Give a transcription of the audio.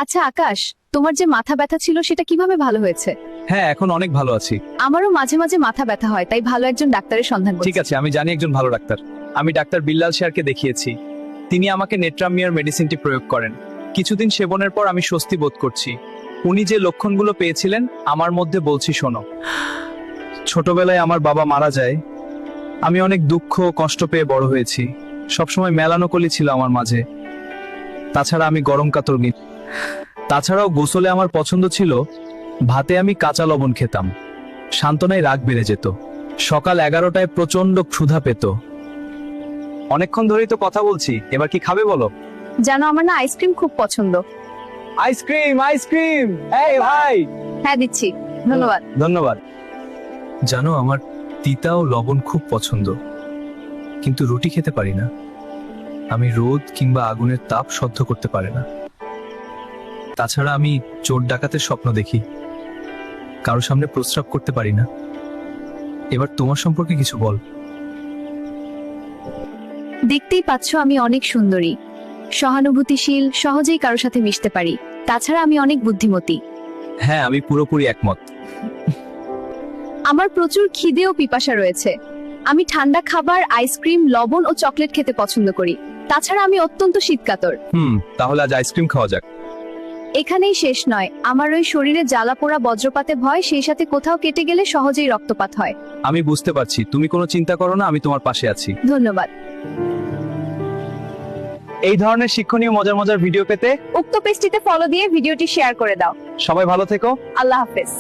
আচ্ছা আকাশ, তোমার যে মাথা ব্যথা ছিল সেটা কিভাবে ভালো হয়েছে? হ্যাঁ, এখন অনেক ভালো আছি। আমারও মাঝে মাঝে মাথা ব্যথা হয়, তাই ভালো একজন ডাক্তারের সন্ধান করছি। ঠিক আছে, আমি জানি একজন ভালো ডাক্তার। আমি ডাক্তার বিল্লাল শেয়ারকে দেখিয়েছি। তিনি আমাকে নেট্রামিয়ার মেডিসিনটি প্রয়োগ করেন। কিছুদিন সেবনের পর আমি স্বস্তি বোধ করছি। উনি যে লক্ষণগুলো পেয়েছিলেন আমার মধ্যে বলছি শোনো। ছোটবেলায় আমার বাবা মারা যায়। আমি অনেক দুঃখ কষ্ট পেয়ে বড় হয়েছি। সবসময় মেলানোকলি ছিল আমার মাঝে। তাছাড়া আমি গরম কাতর নি। তাছাড়াও গোসলে আমার পছন্দ ছিল ভাতে আমি কাঁচা লবণ খেতাম। সান্ত্বনায় রাগ বেড়ে যেত। সকাল 11টায় প্রচন্ড ক্ষুধা পেত। অনেকক্ষণ ধরেই তো কথা বলছি, এবার কি খাবে বলো? জানো, আমার না আইসক্রিম খুব পছন্দ। আইসক্রিম আইসক্রিম, এই ভাই। হ্যাঁ দিচ্ছি, ধন্যবাদ। ধন্যবাদ। জানো, আমার তিতা ও লবণ খুব পছন্দ, কিন্তু রুটি খেতে পারি না। আমি রোদ কিংবা আগুনের তাপ সহ্য করতে পারি না। তাছাড়া আমি চোর ডাকাতের স্বপ্ন দেখি। কারো সামনে প্রস্রাব করতে পারি না। এবার তোমার সম্পর্কে কিছু বল। দেখতেই পাচ্ছ আমি অনেক সুন্দরী, সহানুভূতিশীল, সহজেই কারোর সাথে মিশতে পারি। তাছাড়া আমি অনেক বুদ্ধিমতী। হ্যাঁ, আমি পুরোপুরি একমত। আমার প্রচুর খিদে ও পিপাসা রয়েছে। আমি ঠান্ডা খাবার, আইসক্রিম, লবণ ও চকলেট খেতে পছন্দ করি। তাছাড়া আমি অত্যন্ত শীতকাতর। তাহলে আজ আইসক্রিম খাওয়া যাক। এখানেই শেষ নয়, আমার ওই শরীরে জ্বালা পোড়া বজ্রপাতে ভয়, সেই সাথে কোথাও কেটে গেলে সহজেই রক্তপাত হয়। আমি বুঝতে পারছি, তুমি কোনো চিন্তা করো না, আমি তোমার পাশে আছি। ধন্যবাদ। এই ধরনের শিক্ষণীয় মজার মজার ভিডিও পেতে উক্ত পেজটিতে ফলো দিয়ে ভিডিওটি শেয়ার করে দাও। সবাই ভালো থেকো। আল্লাহ হাফেজ।